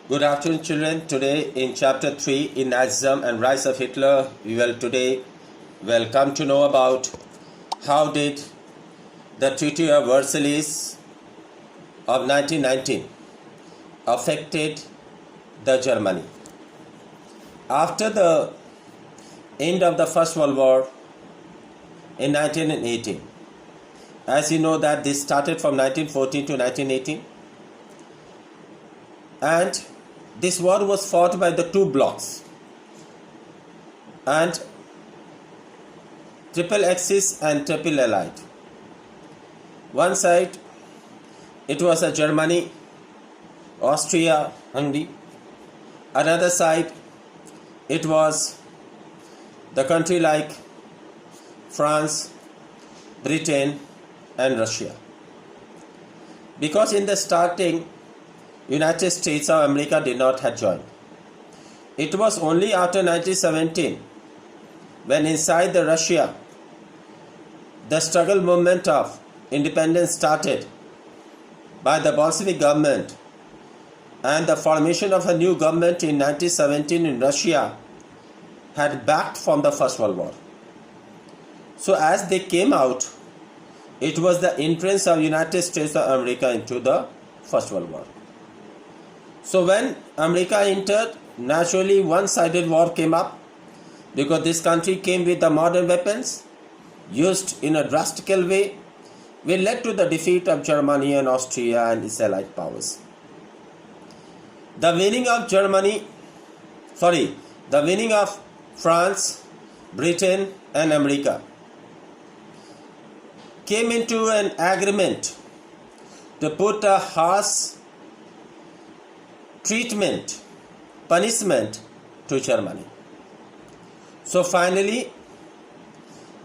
Good afternoon, children. Today, in chapter 3 in Nazism and Rise of Hitler, we will come to know about how did the Treaty of Versailles of 1919 affected the Germany. After the end of the First World War in 1918, as you know that this started from 1914 to 1918, and this war was fought by the two blocks, and Triple Axis and Triple Allied. One side it was Germany, Austria, Hungary. Another side it was the country like France, Britain and Russia. Because in the starting United States of America did not have joined. It was only after 1917 when inside the Russia the struggle movement of independence started by the Bolshevik government, and the formation of a new government in 1917 in Russia had backed from the First World War. So as they came out, it was the entrance of United States of America into the First World War. So when America entered, naturally one-sided war came up, because this country came with the modern weapons used in a drastic way, which led to the defeat of Germany and Austria and its allied powers. The winning of France, Britain and America came into an agreement to put a harsh punishment to Germany. So finally,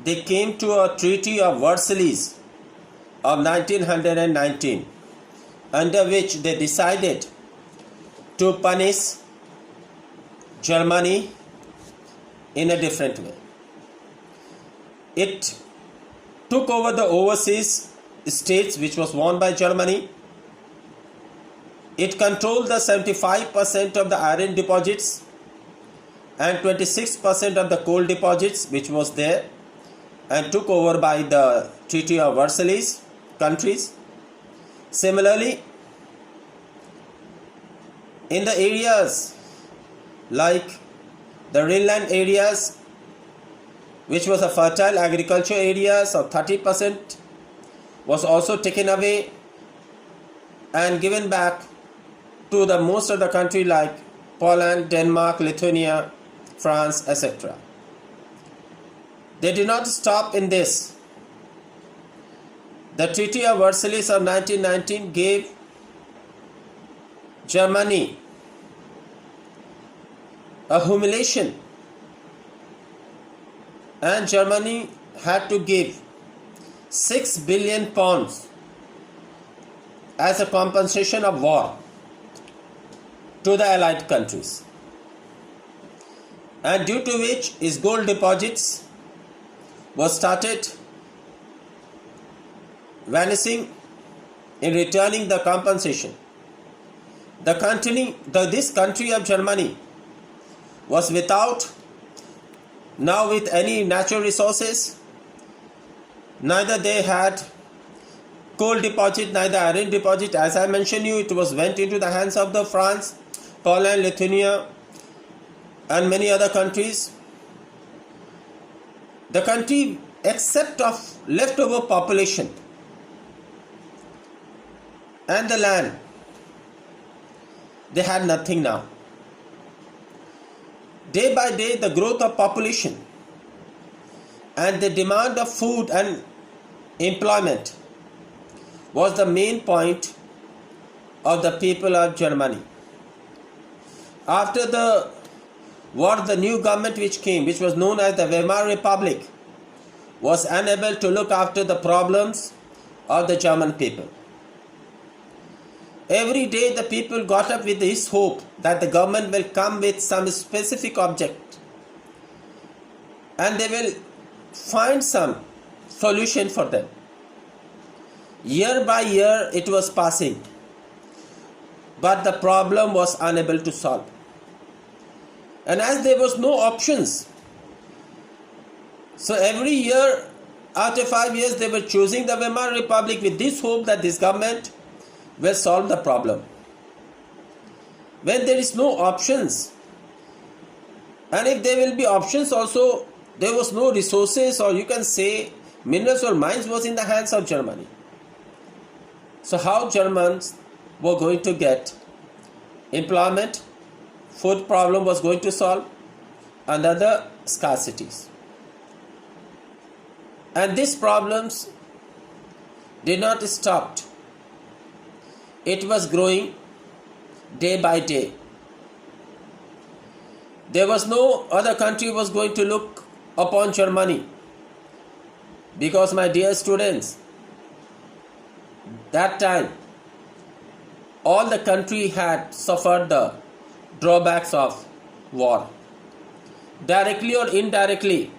they came to a Treaty of Versailles of 1919, under which they decided to punish Germany in a different way. It took over the overseas states which was won by Germany. It controlled the 75% of the iron deposits and 26% of the coal deposits which was there, and took over by the Treaty of Versailles countries. Similarly, in the areas like the Rhineland areas, which was a fertile agriculture areas of 30%, was also taken away and given back to the most of the country like Poland, Denmark, Lithuania, France, etc. They did not stop in this. The Treaty of Versailles of 1919 gave Germany a humiliation, and Germany had to give 6 billion pounds as a compensation of war to the allied countries, and due to which its gold deposits was started vanishing in returning the compensation. This country of Germany was without now with any natural resources. Neither they had coal deposit, neither iron deposit. As I mentioned you, it went into the hands of the France, Poland, Lithuania and many other countries. The country, except of leftover population and the land, they had nothing now. Day by day, the growth of population and the demand of food and employment was the main point of the people of Germany. After the war, the new government which came, which was known as the Weimar Republic, was unable to look after the problems of the German people. Every day the people got up with this hope that the government will come with some specific object and they will find some solution for them. Year by year it was passing. but the problem was unable to solve. And as there was no options, so every year, after 5 years, they were choosing the Weimar Republic with this hope that this government will solve the problem. When there is no options, and if there will be options also, there was no resources, or you can say minerals or mines was in the hands of Germany. So how Germans were going to get employment, food problem was going to solve, and other scarcities. And these problems did not stop. It was growing day by day. There was no other country was going to look upon Germany, because, my dear students, that time all the country had suffered the drawbacks of war. Directly or indirectly,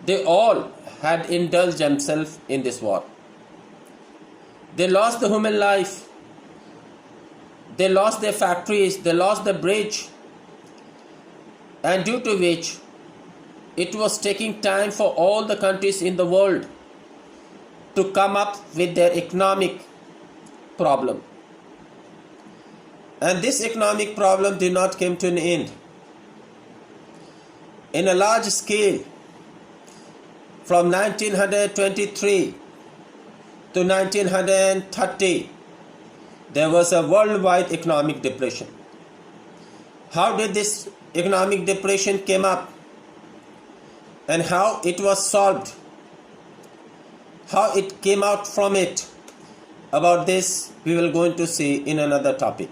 they all had indulged themselves in this war. They lost the human life, they lost their factories, they lost the bridge, and due to which it was taking time for all the countries in the world to come up with their economic problem. And this economic problem did not come to an end. In a large scale, from 1923 to 1930, there was a worldwide economic depression. How did this economic depression came up, and how it was solved, how it came out from it? About this we will going to see in another topic.